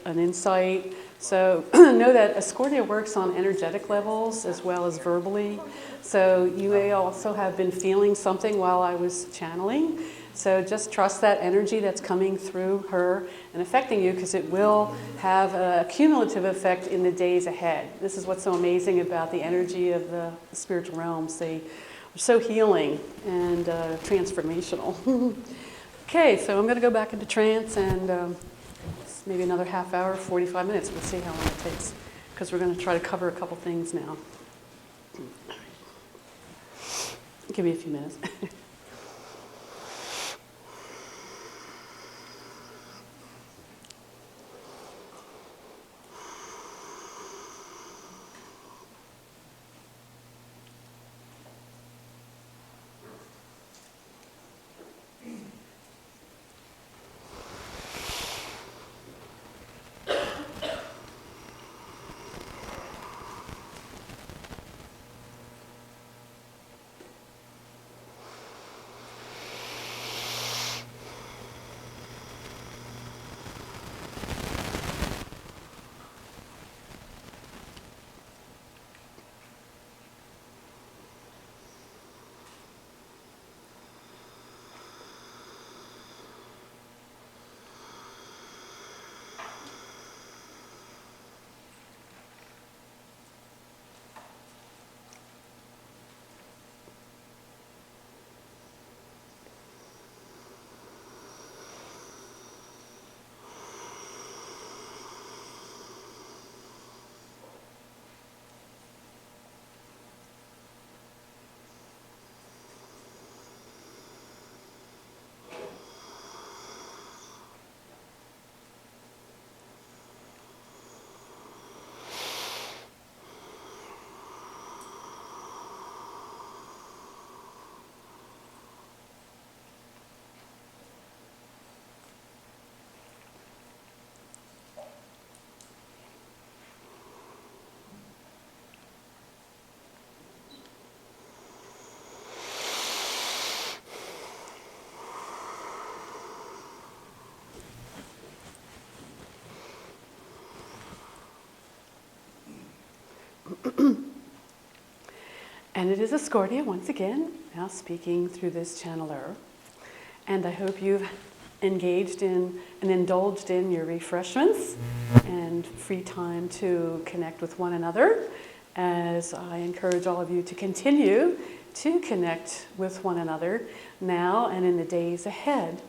an insight. So know that Ascordia works on energetic levels as well as verbally. So you may also have been feeling something while I was channeling. So just trust that energy that's coming through her and affecting you, because it will have a cumulative effect in the days ahead. This is what's so amazing about the energy of the spiritual realms. They are so healing and transformational. Okay, so I'm going to go back into trance and maybe another half hour, 45 minutes. We'll see how long it takes, because we're going to try to cover a couple things now. Give me a few minutes. And it is Ascordia once again, now speaking through this channeler. And I hope you've engaged in and indulged in your refreshments and free time to connect with one another, as I encourage all of you to continue to connect with one another now and in the days ahead.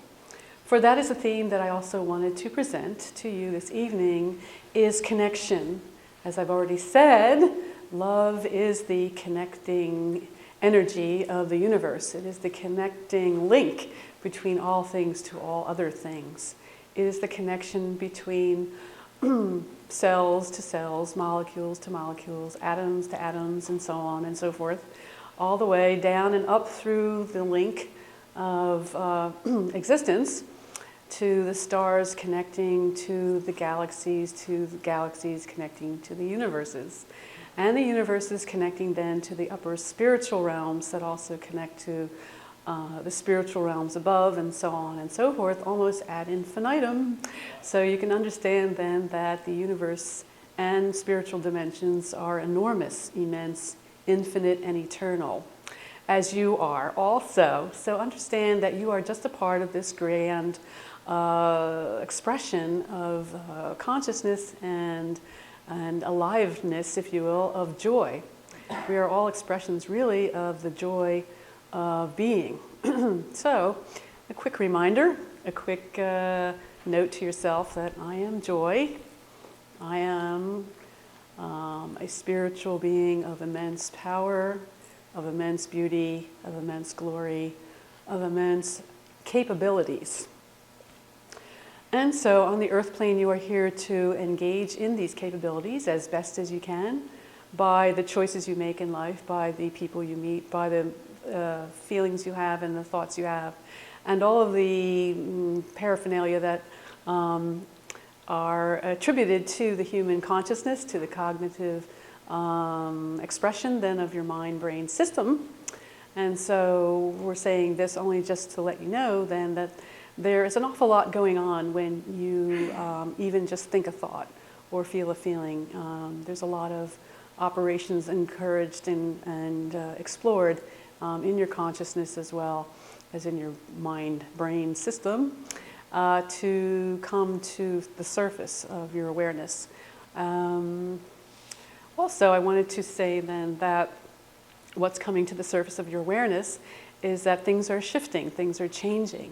For that is a theme that I also wanted to present to you this evening, is connection. As I've already said, love is the connecting energy of the universe. It is the connecting link between all things to all other things. It is the connection between cells to cells, molecules to molecules, atoms to atoms, and so on and so forth, all the way down and up through the link of existence to the stars connecting to the galaxies connecting to the universes. And the universes connecting then to the upper spiritual realms that also connect to the spiritual realms above, and so on and so forth, almost ad infinitum. So you can understand then that the universe and spiritual dimensions are enormous, immense, infinite, and eternal, as you are also. So understand that you are just a part of this grand expression of consciousness and aliveness, if you will, of joy. We are all expressions really of the joy of being. So, a quick reminder, a quick note to yourself that I am joy. I am a spiritual being of immense power, of immense beauty, of immense glory, of immense capabilities. And so on the earth plane, you are here to engage in these capabilities as best as you can by the choices you make in life, by the people you meet, by the feelings you have and the thoughts you have, and all of the paraphernalia that are attributed to the human consciousness, to the cognitive expression then of your mind-brain system. And so we're saying this only just to let you know then that there is an awful lot going on when you even just think a thought or feel a feeling. There's a lot of operations encouraged and explored in your consciousness as well as in your mind-brain system to come to the surface of your awareness. Also, I wanted to say then that what's coming to the surface of your awareness is that things are shifting, things are changing.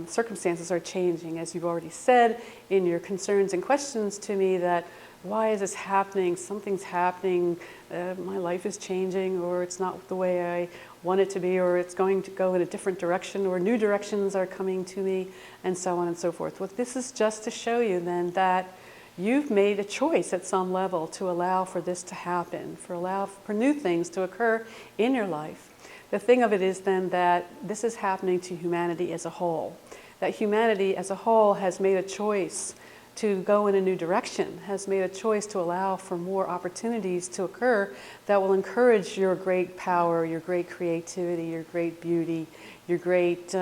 Circumstances are changing, as you've already said in your concerns and questions to me, that why is this happening? Something's happening, my life is changing, or it's not the way I want it to be, or it's going to go in a different direction, or new directions are coming to me, and so on and so forth. Well, this is just to show you then that you've made a choice at some level to allow for this to happen, allow for new things to occur in your life. The thing of it is then that this is happening to humanity as a whole. That humanity as a whole has made a choice to go in a new direction, has made a choice to allow for more opportunities to occur that will encourage your great power, your great creativity, your great beauty, your great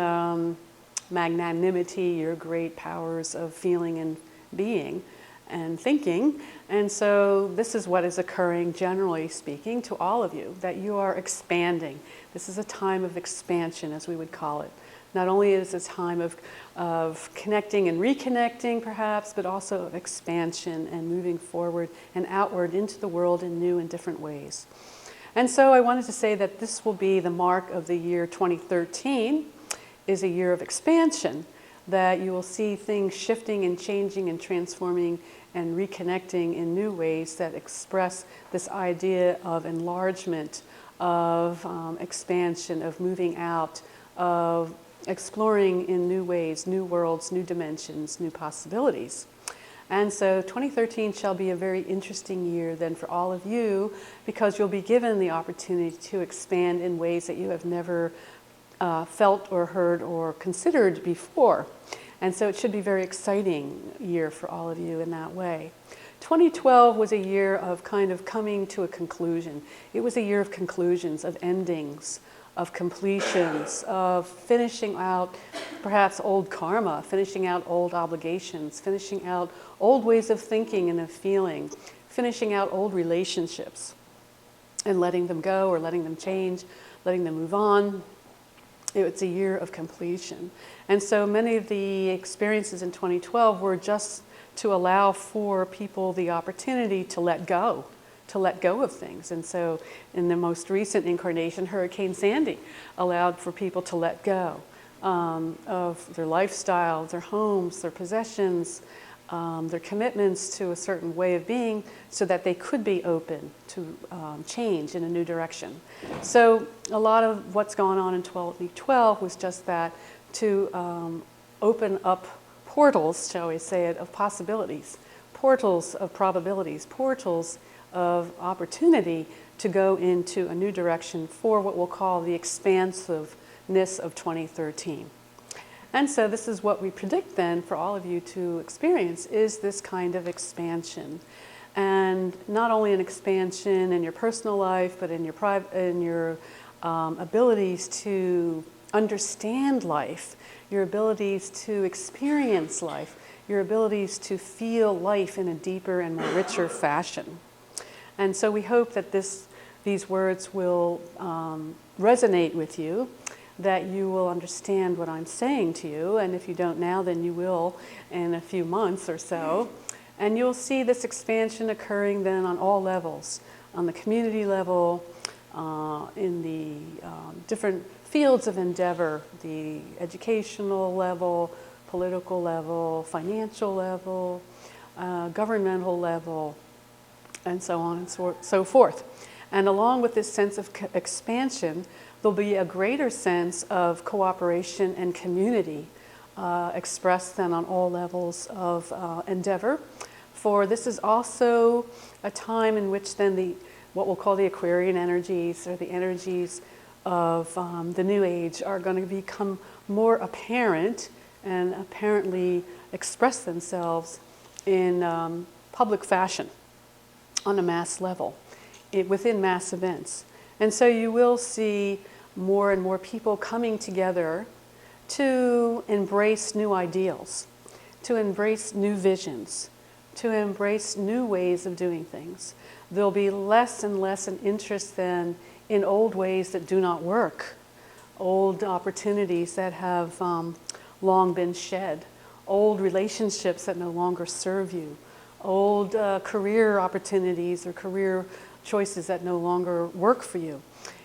magnanimity, your great powers of feeling and being and thinking. And so this is what is occurring, generally speaking, to all of you, that you are expanding. This is a time of expansion, as we would call it. Not only is it a time of connecting and reconnecting, perhaps, but also of expansion and moving forward and outward into the world in new and different ways. And so I wanted to say that this will be the mark of the year 2013, is a year of expansion, that you will see things shifting and changing and transforming and reconnecting in new ways that express this idea of enlargement, of expansion, of moving out, of exploring in new ways, new worlds, new dimensions, new possibilities. And so 2013 shall be a very interesting year then for all of you, because you'll be given the opportunity to expand in ways that you have never felt or heard or considered before. And so it should be a very exciting year for all of you in that way. 2012 was a year of kind of coming to a conclusion. It was a year of conclusions, of endings, of completions, of finishing out perhaps old karma, finishing out old obligations, finishing out old ways of thinking and of feeling, finishing out old relationships and letting them go or letting them change, letting them move on. It's a year of completion. And so many of the experiences in 2012 were just to allow for people the opportunity to let go of things. And so in the most recent incarnation, Hurricane Sandy allowed for people to let go of their lifestyle, their homes, their possessions, their commitments to a certain way of being, so that they could be open to change in a new direction. So a lot of what's gone on in 2012 was just that, to open up portals, shall we say it, of possibilities, portals of probabilities, portals of opportunity to go into a new direction for what we'll call the expansiveness of 2013. And so this is what we predict then for all of you to experience, is this kind of expansion. And not only an expansion in your personal life, but in your abilities to understand life, your abilities to experience life, your abilities to feel life in a deeper and more richer fashion. And so we hope that these words will resonate with you, that you will understand what I'm saying to you, and if you don't now, then you will in a few months or so. And you'll see this expansion occurring then on all levels, on the community level, in the different fields of endeavor, the educational level, political level, financial level, governmental level, and so on and so forth. And along with this sense of expansion, there'll be a greater sense of cooperation and community expressed then on all levels of endeavor. For this is also a time in which then what we'll call the Aquarian energies, or the energies of the New Age, are going to become more apparent and apparently express themselves in public fashion on a mass level, within mass events. And so you will see more and more people coming together to embrace new ideals, to embrace new visions, to embrace new ways of doing things. There'll be less and less an interest then in old ways that do not work, old opportunities that have long been shed, old relationships that no longer serve you, old career opportunities or career choices that no longer work for you.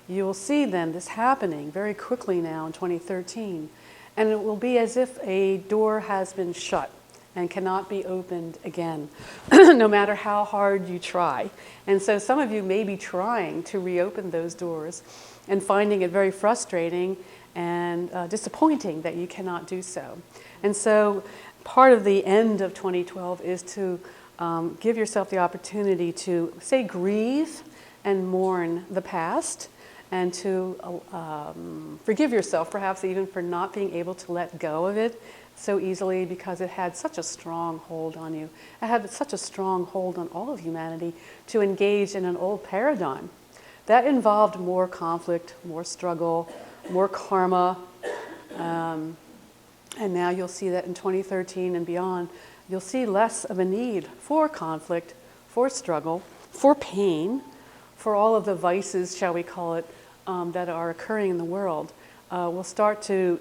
You will see then this happening very quickly now in 2013, and it will be as if a door has been shut and cannot be opened again, no matter how hard you try. And so some of you may be trying to reopen those doors and finding it very frustrating and disappointing that you cannot do so. And so part of the end of 2012 is to give yourself the opportunity to, say, grieve and mourn the past, and to forgive yourself perhaps even for not being able to let go of it so easily, because it had such a strong hold on you. It had such a strong hold on all of humanity to engage in an old paradigm that involved more conflict, more struggle, more karma. And now you'll see that in 2013 and beyond, you'll see less of a need for conflict, for struggle, for pain, for all of the vices, shall we call it, that are occurring in the world. Will start to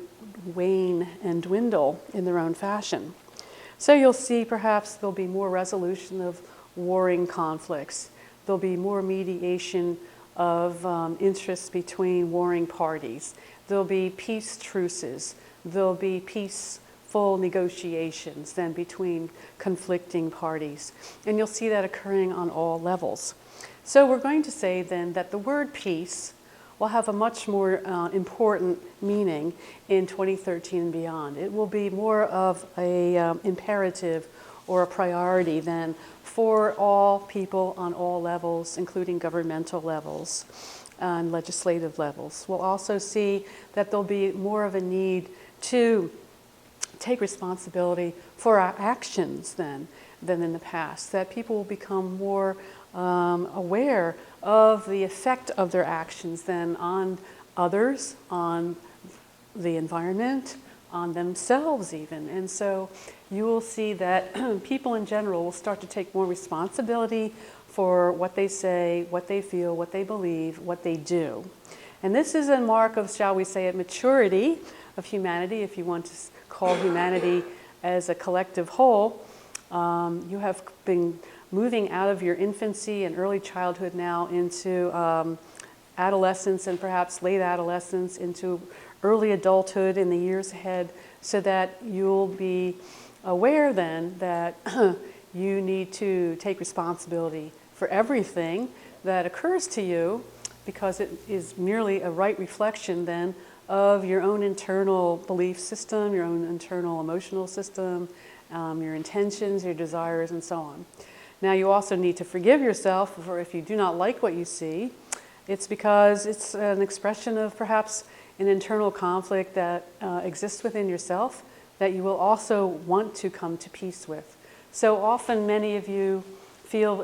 wane and dwindle in their own fashion. So you'll see perhaps there'll be more resolution of warring conflicts. There'll be more mediation of interests between warring parties. There'll be peace truces. There'll be peaceful negotiations then between conflicting parties. And you'll see that occurring on all levels. So we're going to say then that the word peace will have a much more important meaning in 2013 and beyond. It will be more of a imperative or a priority then for all people on all levels, including governmental levels and legislative levels. We'll also see that there'll be more of a need to take responsibility for our actions then than in the past, that people will become more aware of the effect of their actions then on others, on the environment, on themselves even. And so you will see that people in general will start to take more responsibility for what they say, what they feel, what they believe, what they do. And this is a mark of, shall we say it, maturity of humanity, if you want to call humanity as a collective whole. You have been moving out of your infancy and early childhood now into adolescence and perhaps late adolescence, into early adulthood in the years ahead, so that you'll be aware then that you need to take responsibility for everything that occurs to you, because it is merely a right reflection then of your own internal belief system, your own internal emotional system, your intentions, your desires, and so on. Now you also need to forgive yourself for if you do not like what you see. It's because it's an expression of perhaps an internal conflict that exists within yourself that you will also want to come to peace with. So often many of you feel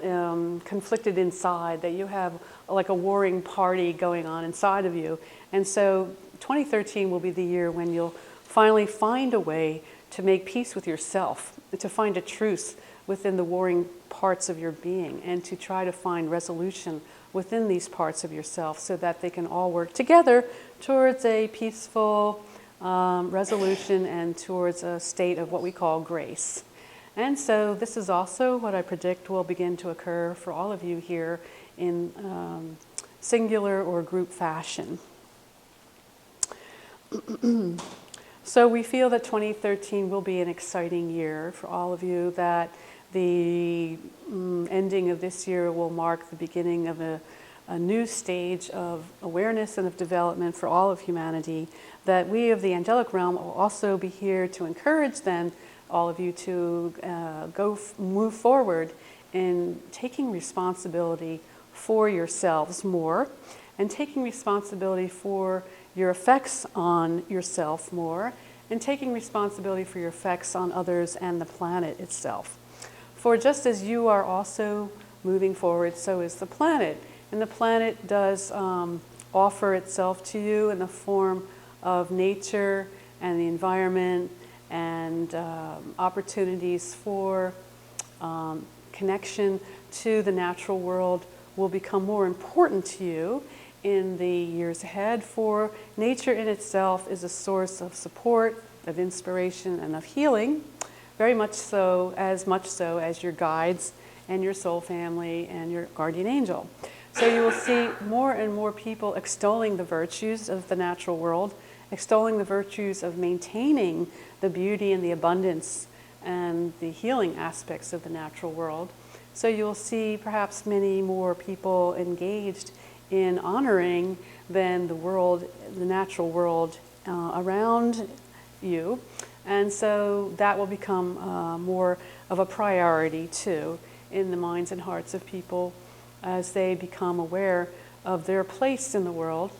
conflicted inside, that you have like a warring party going on inside of you. And so 2013 will be the year when you'll finally find a way to make peace with yourself, to find a truce within the warring parts of your being, and to try to find resolution within these parts of yourself so that they can all work together towards a peaceful resolution and towards a state of what we call grace. And so this is also what I predict will begin to occur for all of you here in singular or group fashion. So we feel that 2013 will be an exciting year for all of you, that the ending of this year will mark the beginning of a new stage of awareness and of development for all of humanity, that we of the angelic realm will also be here to encourage then all of you to move forward in taking responsibility for yourselves more, and taking responsibility for your effects on yourself more, and taking responsibility for your effects on others and the planet itself. For just as you are also moving forward, so is the planet. And the planet does offer itself to you in the form of nature and the environment and opportunities for connection to the natural world will become more important to you in the years ahead, for nature in itself is a source of support, of inspiration, and of healing, very much so as your guides and your soul family and your guardian angel. So you will see more and more people extolling the virtues of the natural world, extolling the virtues of maintaining the beauty and the abundance and the healing aspects of the natural world. So you'll see perhaps many more people engaged in honoring than the world, the natural world around you. And so that will become more of a priority too in the minds and hearts of people as they become aware of their place in the world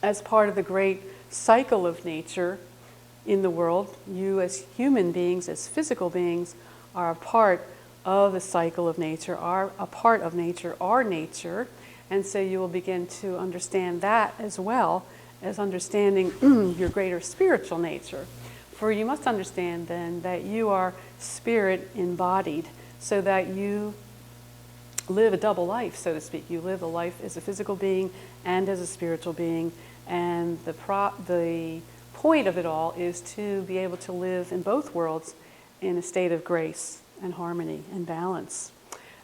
as part of the great cycle of nature in the world. You as human beings, as physical beings, are a part of the cycle of nature, are a part of nature, are nature. And so you will begin to understand that as well as understanding your greater spiritual nature. For you must understand then that you are spirit embodied, so that you live a double life, so to speak. You live a life as a physical being and as a spiritual being. And the point of it all is to be able to live in both worlds in a state of grace and harmony and balance.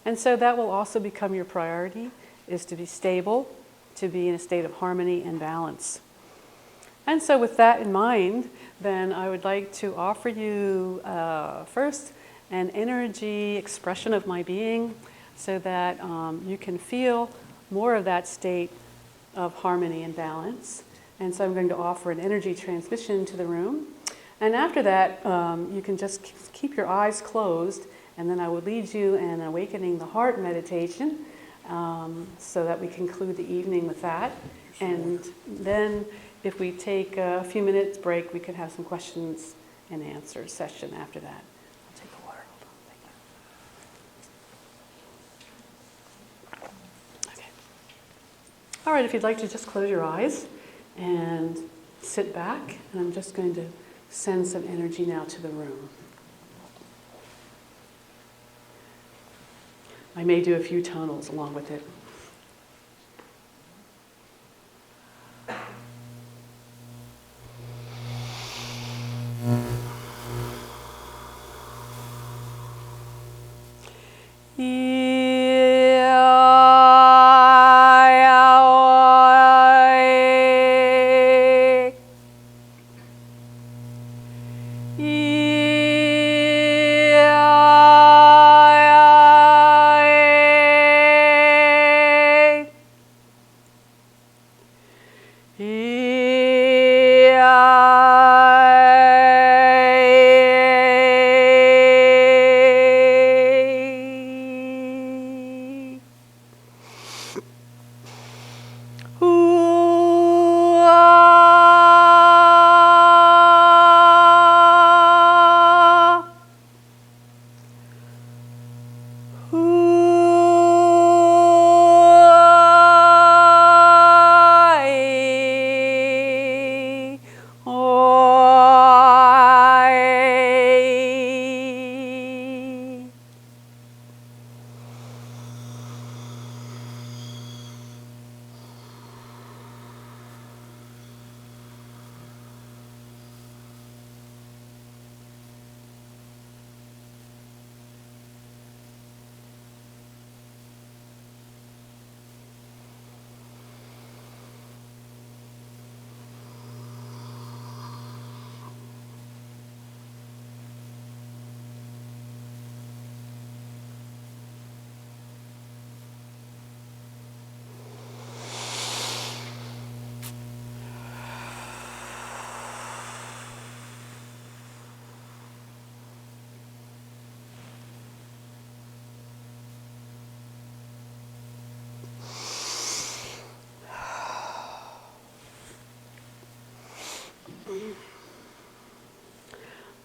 And so that will also become your priority, is to be stable, to be in a state of harmony and balance. And so with that in mind, then I would like to offer you first an energy expression of my being, so that you can feel more of that state of harmony and balance. And so I'm going to offer an energy transmission to the room. And after that, you can just keep your eyes closed, and then I will lead you in an awakening the heart meditation, so that we conclude the evening with that. And then if we take a few minutes break, we could have some questions and answers session after that. I'll take the water. Hold on. Thank you. Okay. All right, if you'd like to just close your eyes and sit back, and I'm just going to send some energy now to the room. I may do a few tonals along with it.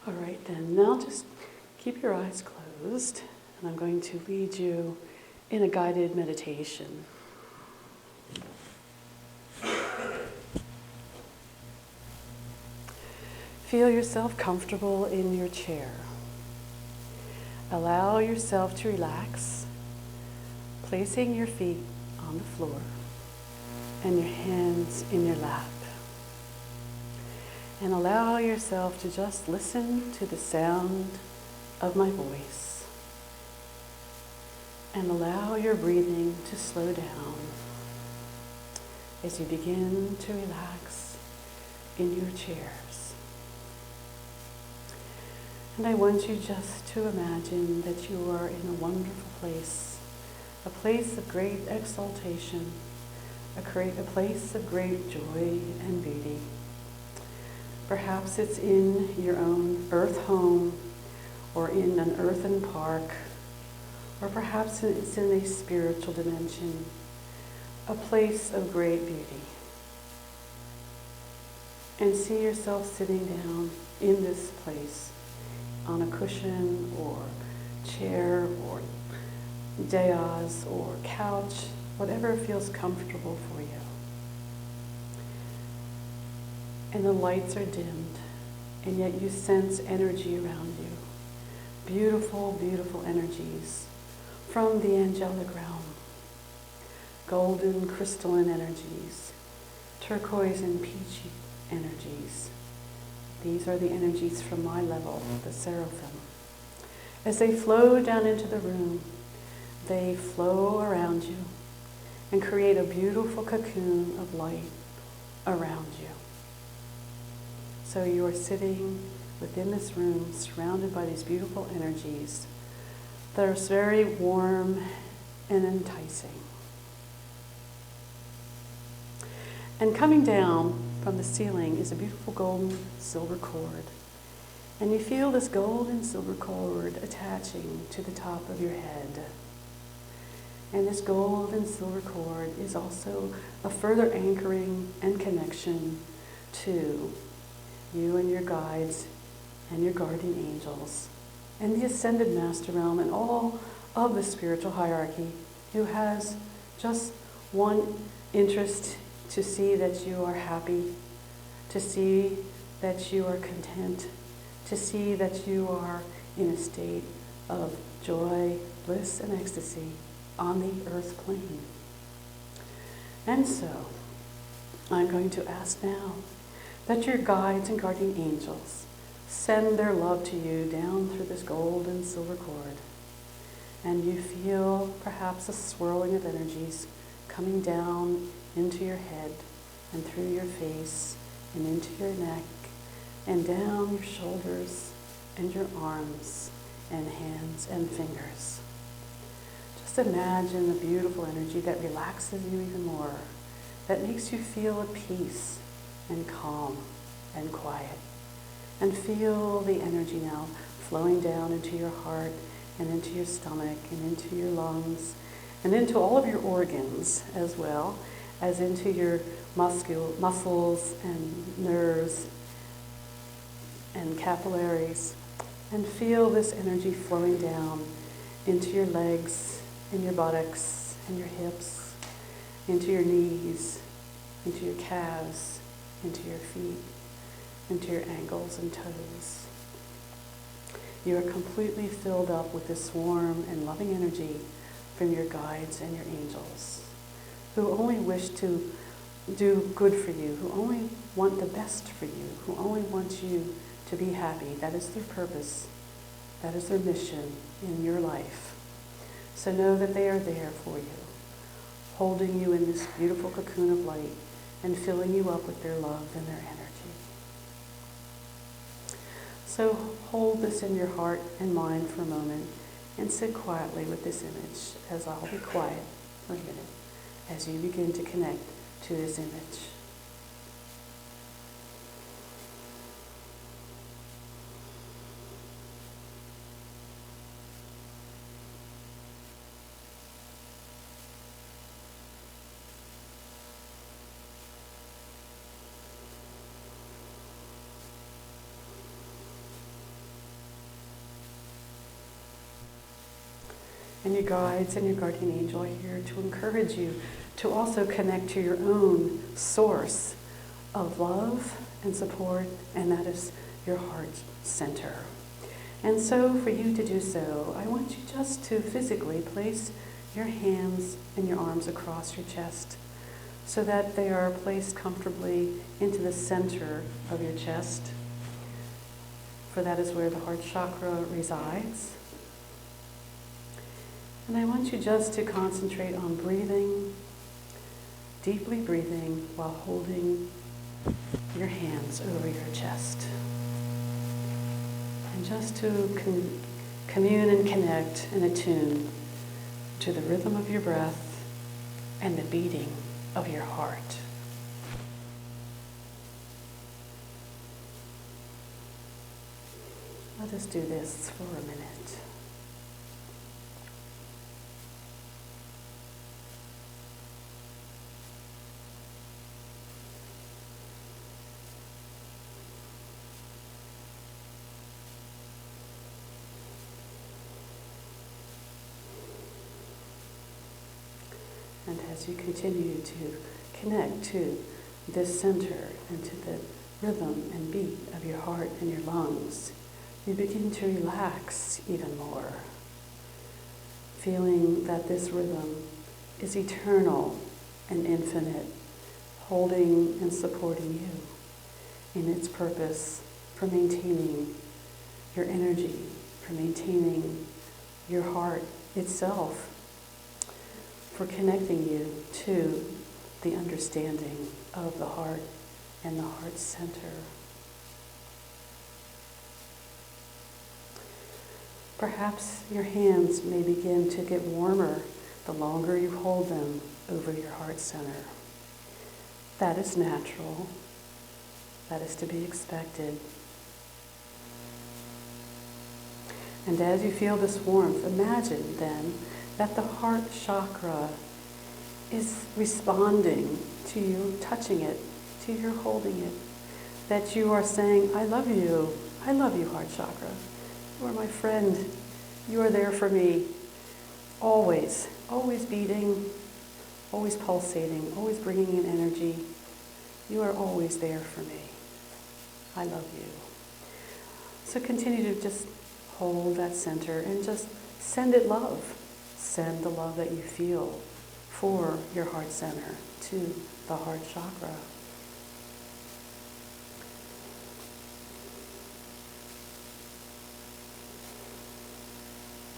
All right, then now just keep your eyes closed, and I'm going to lead you in a guided meditation. Feel yourself comfortable in your chair. Allow yourself to relax, placing your feet on the floor and your hands in your lap. And allow yourself to just listen to the sound of my voice. And allow your breathing to slow down as you begin to relax in your chairs. And I want you just to imagine that you are in a wonderful place, a place of great exaltation, a place of great joy and beauty. Perhaps it's in your own earth home, or in an earthen park, or perhaps it's in a spiritual dimension, a place of great beauty. And see yourself sitting down in this place, on a cushion or chair or dais or couch, whatever feels comfortable for you. And the lights are dimmed, and yet you sense energy around you. Beautiful, beautiful energies from the angelic realm. Golden, crystalline energies, turquoise and peachy energies. These are the energies from my level, the seraphim. As they flow down into the room, they flow around you and create a beautiful cocoon of light around you. So you are sitting within this room surrounded by these beautiful energies that are very warm and enticing. And coming down from the ceiling is a beautiful golden silver cord. And you feel this gold and silver cord attaching to the top of your head. And this gold and silver cord is also a further anchoring and connection to you and your guides and your guardian angels and the ascended master realm and all of the spiritual hierarchy, who has just one interest: to see that you are happy, to see that you are content, to see that you are in a state of joy, bliss, and ecstasy on the earth plane. And so, I'm going to ask now that your guides and guardian angels send their love to you down through this gold and silver cord. And you feel perhaps a swirling of energies coming down into your head and through your face and into your neck and down your shoulders and your arms and hands and fingers. Just imagine a beautiful energy that relaxes you even more, that makes you feel at peace and calm and quiet. And feel the energy now flowing down into your heart and into your stomach and into your lungs and into all of your organs, as well as into your muscles and nerves and capillaries. And feel this energy flowing down into your legs and your buttocks and your hips, into your knees, into your calves, into your feet, into your ankles and toes. You are completely filled up with this warm and loving energy from your guides and your angels, who only wish to do good for you, who only want the best for you, who only want you to be happy. That is their purpose. That is their mission in your life. So know that they are there for you, holding you in this beautiful cocoon of light and filling you up with their love and their energy. So hold this in your heart and mind for a moment and sit quietly with this image, as I'll be quiet for a minute as you begin to connect to this image. And your guides and your guardian angel are here to encourage you to also connect to your own source of love and support, and that is your heart center. And so for you to do so, I want you just to physically place your hands and your arms across your chest so that they are placed comfortably into the center of your chest, for that is where the heart chakra resides. And I want you just to concentrate on breathing, deeply breathing while holding your hands over your chest. And just to commune and connect and attune to the rhythm of your breath and the beating of your heart. Let us do this for a minute. And as you continue to connect to this center and to the rhythm and beat of your heart and your lungs, you begin to relax even more, feeling that this rhythm is eternal and infinite, holding and supporting you in its purpose for maintaining your energy, for maintaining your heart itself, for connecting you to the understanding of the heart and the heart center. Perhaps your hands may begin to get warmer the longer you hold them over your heart center. That is natural. That is to be expected. And as you feel this warmth, imagine then that the heart chakra is responding to you touching it, to your holding it, that you are saying, I love you, heart chakra. You are my friend, you are there for me, always, always beating, always pulsating, always bringing in energy. You are always there for me. I love you. So continue to just hold that center and just send it love. Send the love that you feel for your heart center to the heart chakra.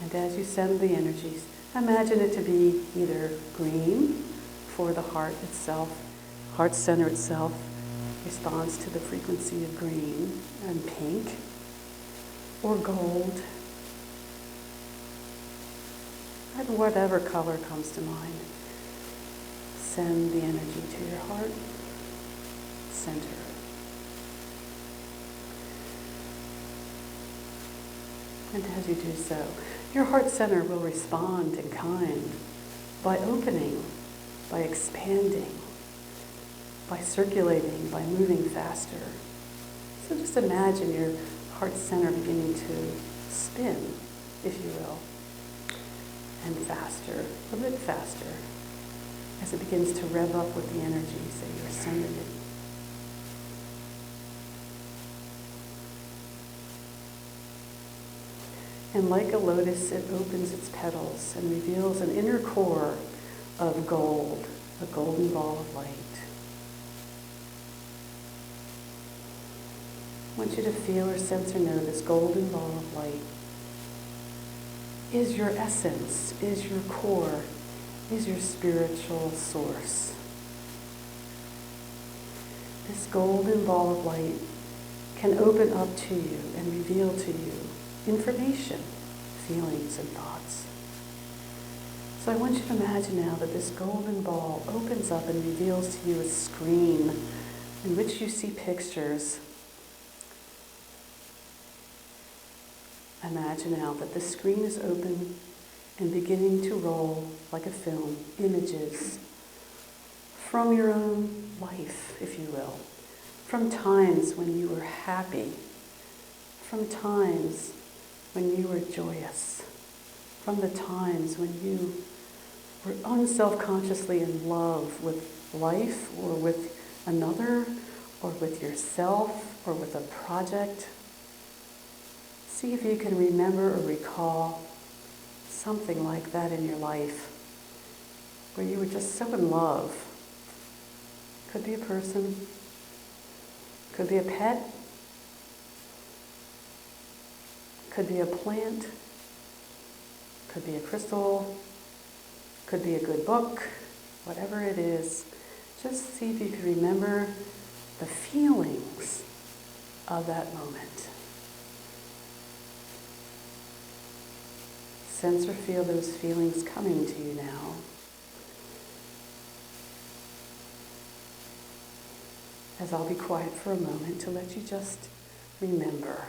And as you send the energies, imagine it to be either green for the heart itself, heart center itself responds to the frequency of green and pink, or gold, and whatever color comes to mind. Send the energy to your heart center. And as you do so, your heart center will respond in kind by opening, by expanding, by circulating, by moving faster. So just imagine your heart center beginning to spin, if you will, and faster, a bit faster, as it begins to rev up with the energies that you're sending it. And like a lotus, it opens its petals and reveals an inner core of gold, a golden ball of light. I want you to feel or sense or know this golden ball of light is your essence, is your core, is your spiritual source. This golden ball of light can open up to you and reveal to you information, feelings, and thoughts. So I want you to imagine now that this golden ball opens up and reveals to you a screen in which you see pictures. Imagine now that the screen is open and beginning to roll like a film, images from your own life, if you will, from times when you were happy, from times when you were joyous, from the times when you were unselfconsciously in love with life or with another or with yourself or with a project See if you can remember or recall something like that in your life where you were just so in love. Could be a person, could be a pet, could be a plant, could be a crystal, could be a good book, whatever it is. Just see if you can remember the feelings of that moment. Sense or feel those feelings coming to you now. As I'll be quiet for a moment to let you just remember.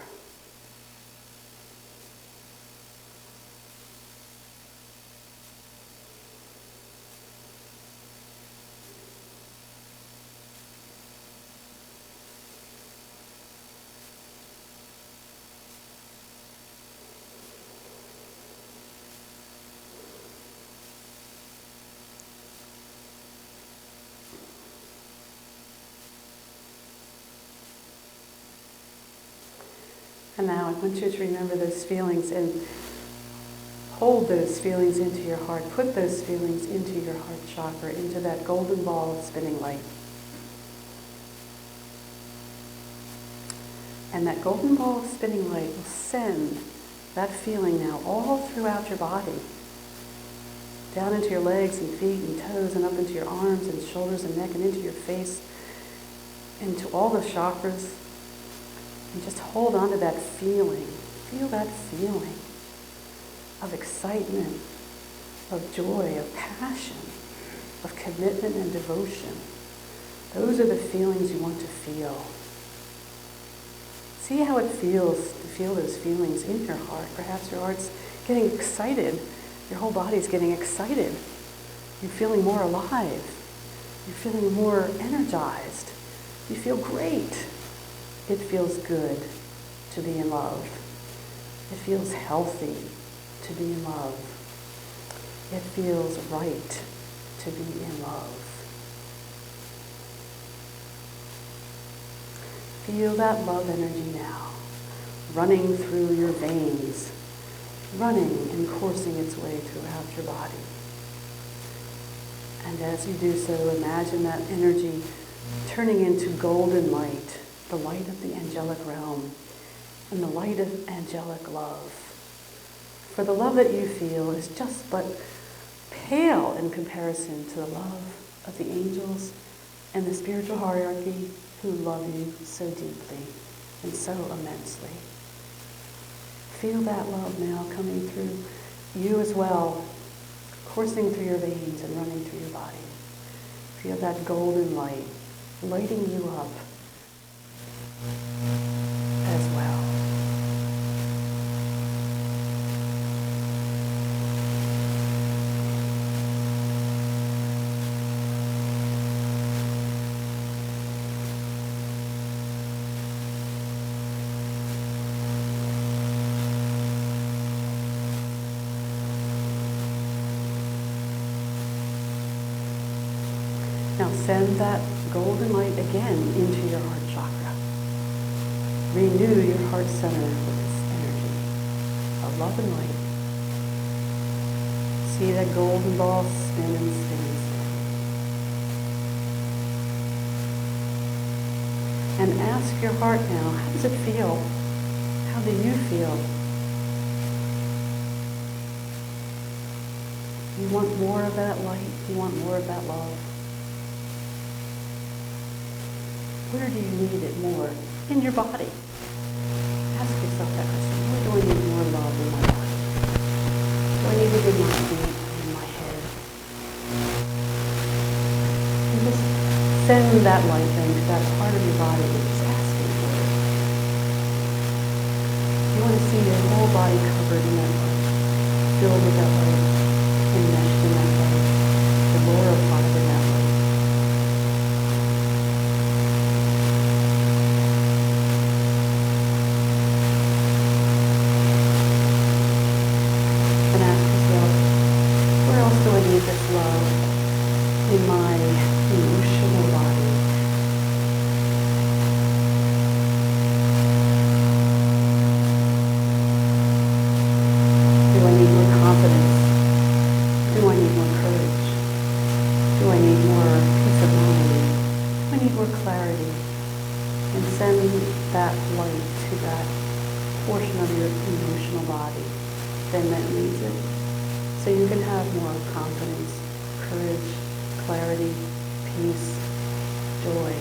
And now I want you to remember those feelings and hold those feelings into your heart. Put those feelings into your heart chakra, into that golden ball of spinning light. And that golden ball of spinning light will send that feeling now all throughout your body. Down into your legs and feet and toes and up into your arms and shoulders and neck and into your face, into all the chakras. And just hold on to that feeling. Feel that feeling of excitement, of joy, of passion, of commitment and devotion. Those are the feelings you want to feel. See how it feels to feel those feelings in your heart. Perhaps your heart's getting excited. Your whole body's getting excited. You're feeling more alive. You're feeling more energized. You feel great. It feels good to be in love. It feels healthy to be in love. It feels right to be in love. Feel that love energy now, running through your veins, running and coursing its way throughout your body. And as you do so, imagine that energy turning into golden light, the light of the angelic realm, and the light of angelic love. For the love that you feel is just but pale in comparison to the love of the angels and the spiritual hierarchy who love you so deeply and so immensely. Feel that love now coming through you as well, coursing through your veins and running through your body. Feel that golden light lighting you up as well. Now send that golden light again into your heart chakra. Renew your heart center with this energy of love and light. See that golden ball spin and spin and spin. And ask your heart now, how does it feel? How do you feel? You want more of that light? You want more of that love? Where do you need it more? In your body. Ask yourself that question. Where do I need more love in my body? Do I need it in my feet, in my head? And just send that light then to that part of your body that is asking for it. You want to see your whole body covered in that light, filled with that light, enmeshed in that light, glorified in that light. This love in my emotional body. of mind. We need more clarity. And send that light to that portion of your emotional body then that needs it. So you can have more confidence, courage, clarity, peace, joy.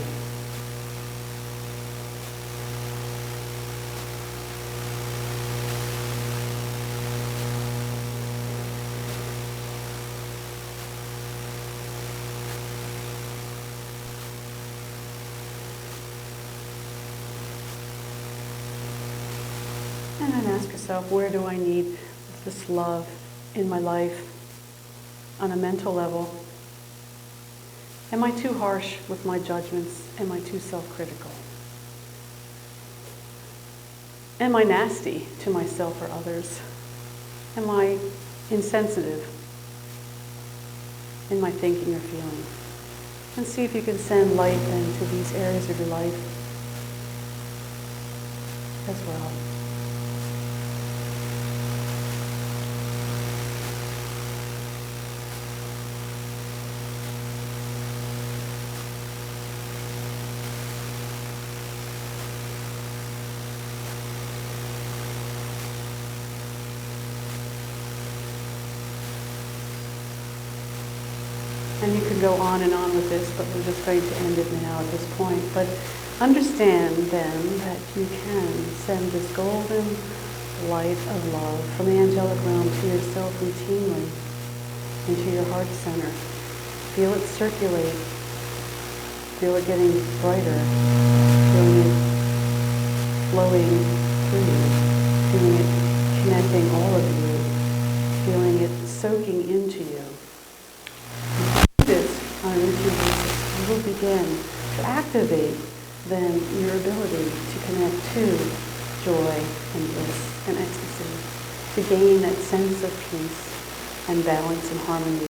And then ask yourself, where do I need this love in my life on a mental level? Am I too harsh with my judgments? Am I too self-critical? Am I nasty to myself or others? Am I insensitive in my thinking or feeling? And see if you can send light into these areas of your life as well. And you can go on and on with this, but we're just going to end it now at this point. But understand then that you can send this golden light of love from the angelic realm to yourself routinely into your heart center. Feel it circulate. Feel it getting brighter. Feeling it flowing through you. Feeling it connecting all of you. Feeling it soaking into you. On a routine basis, you will begin to activate then your ability to connect to joy and bliss and ecstasy, to gain that sense of peace and balance and harmony